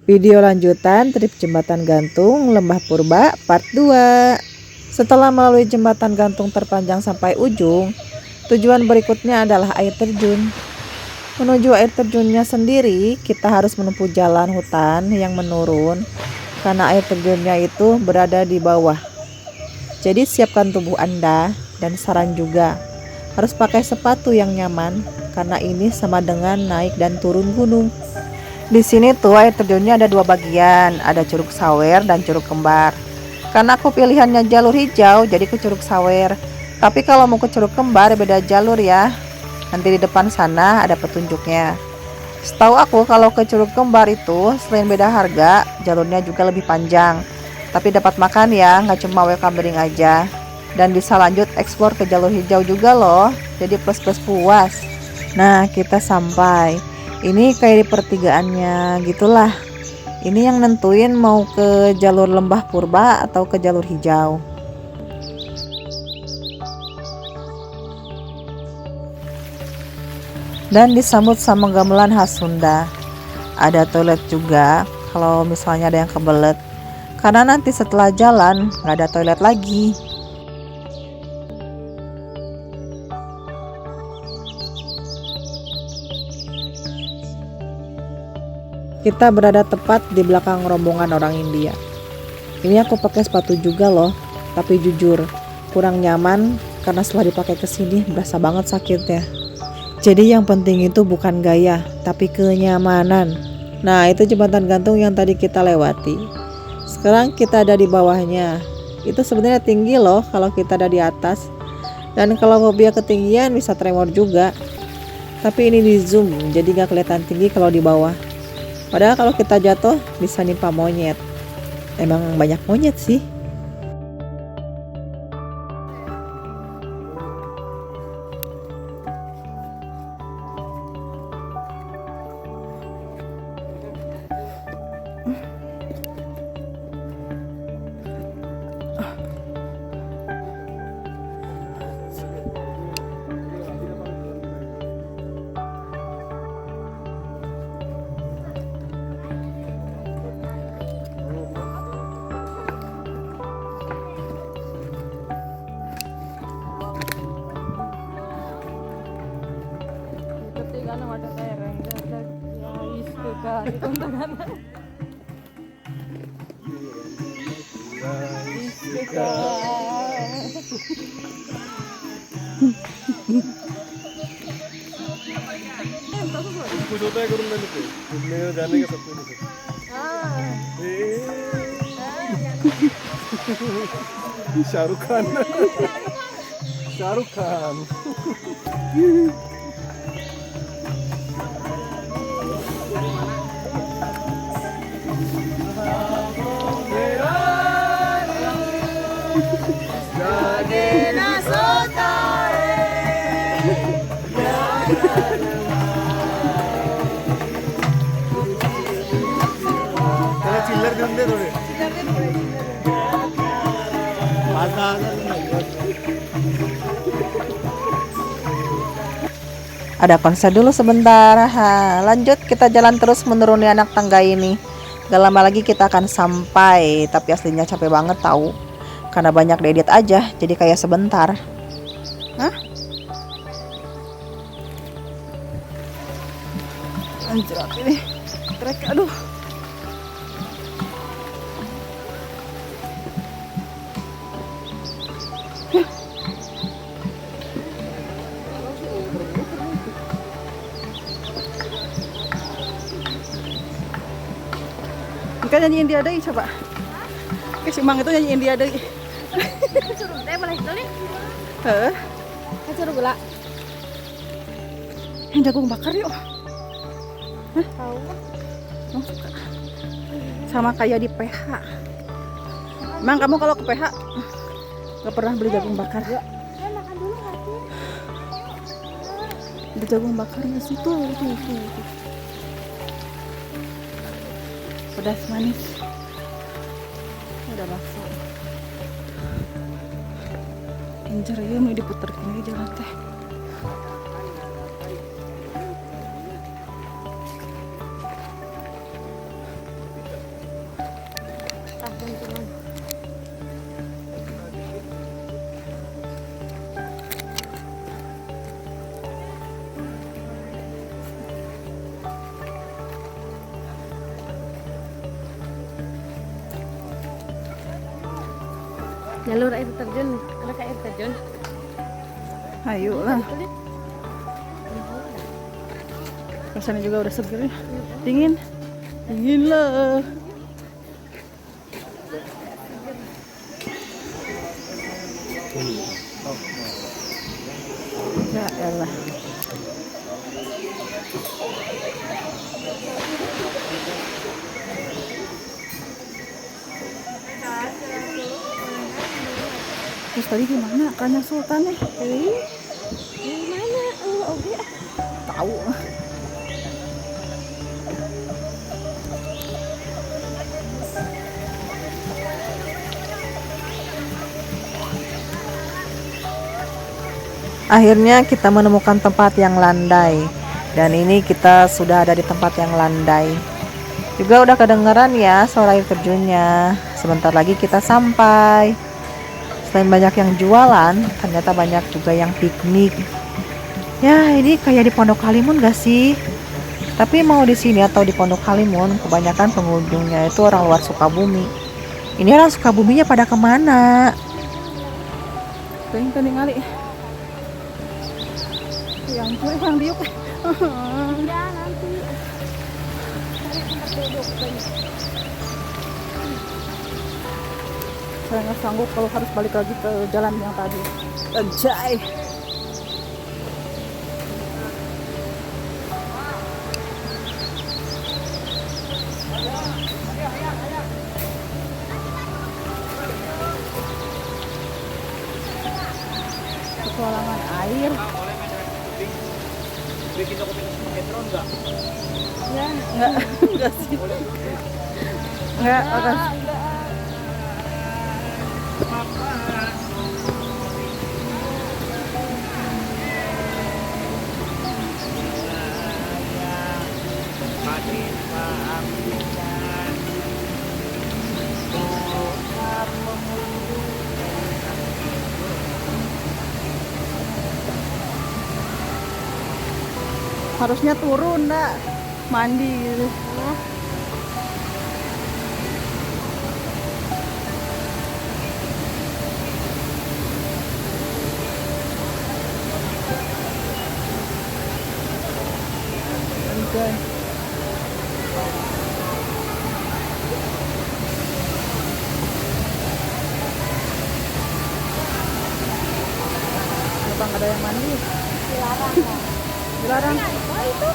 Video lanjutan trip jembatan gantung Lembah Purba part 2. Setelah melalui jembatan gantung terpanjang sampai ujung, tujuan berikutnya adalah air terjun. Menuju air terjunnya sendiri, kita harus menempuh jalan hutan yang menurun karena air terjunnya itu berada di bawah. Jadi siapkan tubuh Anda, dan saran juga harus pakai sepatu yang nyaman karena ini sama dengan naik dan turun gunung. Di sini tuh air terjunnya ada dua bagian, ada Curug Sawer dan Curug Kembar. Karena aku pilihannya jalur hijau, jadi ke Curug Sawer. Tapi kalau mau ke Curug Kembar beda jalur ya. Nanti di depan sana ada petunjuknya. Setahu aku kalau ke Curug Kembar itu selain beda harga, jalurnya juga lebih panjang. Tapi dapat makan ya, nggak cuma welcome drink aja. Dan bisa lanjut eksplor ke jalur hijau juga loh, jadi plus-plus puas. Nah, kita sampai. Ini kayak di pertigaannya gitulah. Ini yang nentuin mau ke jalur Lembah Purba atau ke jalur hijau. Dan disambut sama gamelan khas Sunda. Ada toilet juga kalau misalnya ada yang kebelet. Karena nanti setelah jalan nggak ada toilet lagi. Kita berada tepat di belakang rombongan orang India. Ini aku pakai sepatu juga loh, tapi jujur kurang nyaman karena setelah dipakai kesini berasa banget sakitnya. Jadi yang penting itu bukan gaya, tapi kenyamanan. Nah, itu jembatan gantung yang tadi kita lewati. Sekarang kita ada di bawahnya. Itu sebenarnya tinggi loh kalau kita ada di atas. Dan kalau fobia ketinggian bisa tremor juga. Tapi ini di zoom, jadi gak kelihatan tinggi kalau di bawah. Padahal kalau kita jatuh bisa nimpa monyet. Emang banyak monyet sih. कुछ होता है करूँगा नहीं घूमने जाने का सब कुछ शाहरुख खान शाहरुख खान चिल्लर देऊन दे थोडे Ada konser dulu sebentar. Lanjut kita jalan terus menuruni anak tangga ini. Gak lama lagi kita akan sampai. Tapi aslinya capek banget tahu. Karena banyak diedit aja, jadi kayak sebentar. Hah? Anjir ini trek, aduh. Kan nyanyi India deh coba. Si Mang itu nyanyi India deh. Suruh teh boleh itu nih. Heeh. Suruh gula. Jagung bakar yuk. Hah? Tahu. Oh, suka. Sama kayak di PH. Emang kamu kalau ke PH gak pernah beli jagung bakar? Ya makan dulu nggak sih? Ada jagung bakarnya situ tuh. Pedas manis. Ada bakso. Anjir ya mau diputer gini jalan teh. Jalur air terjun, ada kayak air terjun. Ayo lah. Rasanya juga udah seger ya. Dingin. Dingin lah. Ya elah. Terus tadi gimana? Kanjeng Sultan nih? Gimana? Oke. Tahu. Akhirnya kita menemukan tempat yang landai. Dan ini kita sudah ada di tempat yang landai. Juga udah kedengeran ya suara air terjunnya. Sebentar lagi kita sampai. Selain banyak yang jualan, ternyata banyak juga yang piknik. Ya, ini kayak di Pondok Halimun gak sih? Tapi mau di sini atau di Pondok Halimun, kebanyakan pengunjungnya itu orang luar Sukabumi. Ini orang Sukabuminya pada kemana? Pengen ngali. Yang tuh yang diuk. Ya nanti cari tempat duduk banyak. Saya nggak sanggup kalau harus balik lagi ke jalan yang tadi. Anjay. Petualangan air. Bikin toko pakai drone nggak? Ya, enggak sih. Enggak, oke. Harusnya turun, Ndak. Mandi gitu. Anjay. Kenapa nggak ada yang mandi? Dilarang. Dilarang. Apa itu?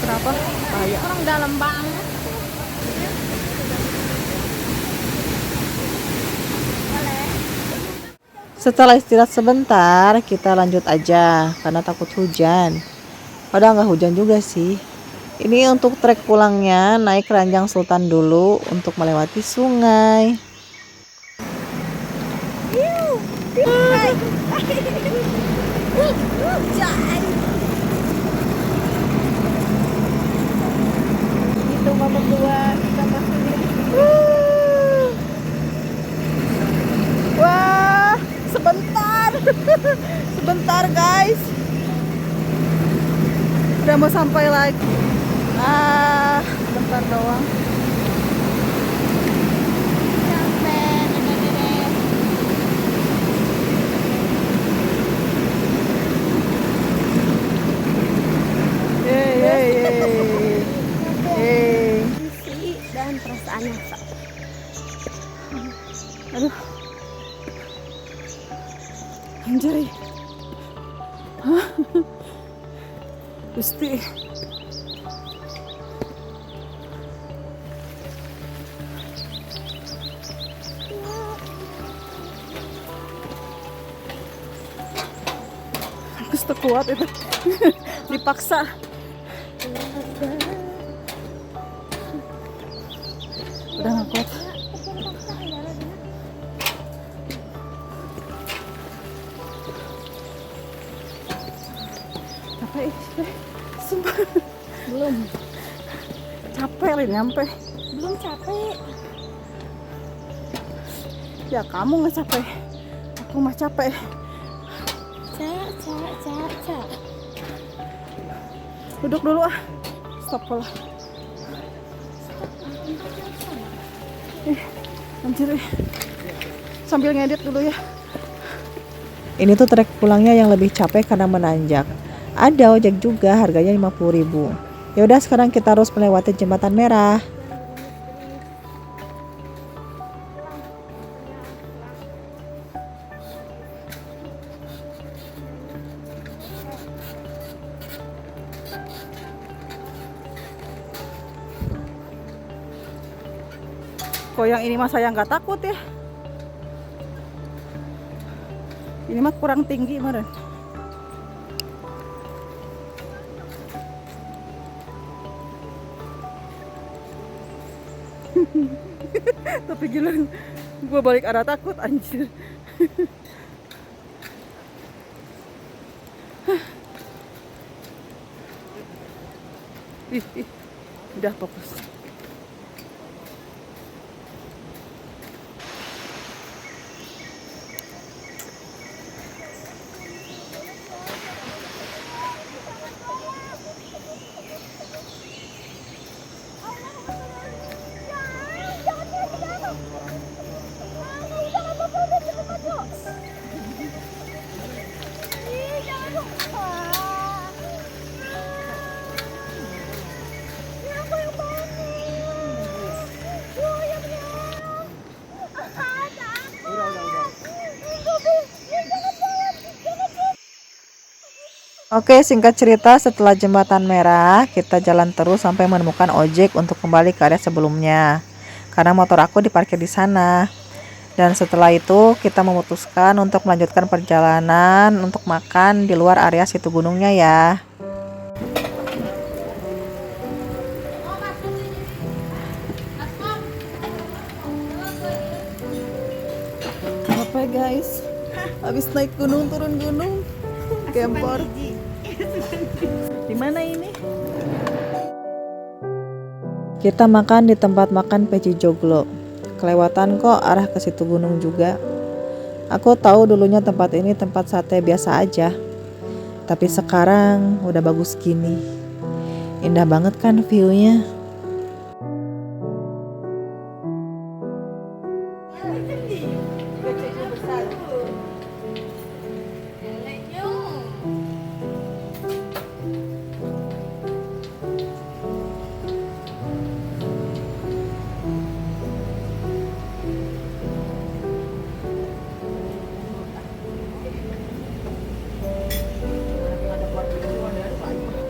Kenapa? Bahaya. Orang dalam banget. Setelah istirahat sebentar, kita lanjut aja karena takut hujan. Padahal nggak hujan juga sih. Ini untuk trek pulangnya naik Ranjang Sultan dulu untuk melewati sungai. Itu mama tua kita masuk. Wah, sebentar. Sebentar, guys. Udah mau sampai lagi. Sebentar doang. Sampai nenek-nenek. Yeay. Visi dan perasaannya. Aduh. Anjay. Hah? Gusti. Aku kuat itu. Dipaksa. Udah nggak kuat. Capek, sumpah. Belum. Capek Lin, nyampe. Belum capek. Ya kamu nggak capek, aku mah capek. Ca. Duduk dulu ah. Stop lah. Anjir. sambil ngedit dulu ya. Ini tuh trek pulangnya yang lebih capek karena menanjak. Ada ojek juga, harganya 50.000. Ya udah, sekarang kita harus melewati jembatan merah. Kok yang ini mah saya nggak takut ya. Ini mah kurang tinggi meren. Tapi gila, gue balik arah takut anjir. Ih, udah fokus. Oke, singkat cerita, setelah jembatan merah, kita jalan terus sampai menemukan ojek untuk kembali ke area sebelumnya. Karena motor aku diparkir di sana. Dan setelah itu, kita memutuskan untuk melanjutkan perjalanan untuk makan di luar area situ gunungnya ya. Apa ya guys? Habis naik gunung turun gunung, gempor. Di mana ini? Kita makan di tempat makan Peci Joglo. Kelewatan kok arah ke situ gunung juga. Aku tahu dulunya tempat ini tempat sate biasa aja. Tapi sekarang udah bagus gini. Indah banget kan view-nya.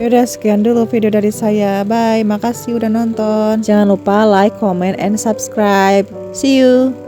Yaudah, sekian dulu video dari saya. Bye, makasih udah nonton. Jangan lupa like, comment, and subscribe. See you.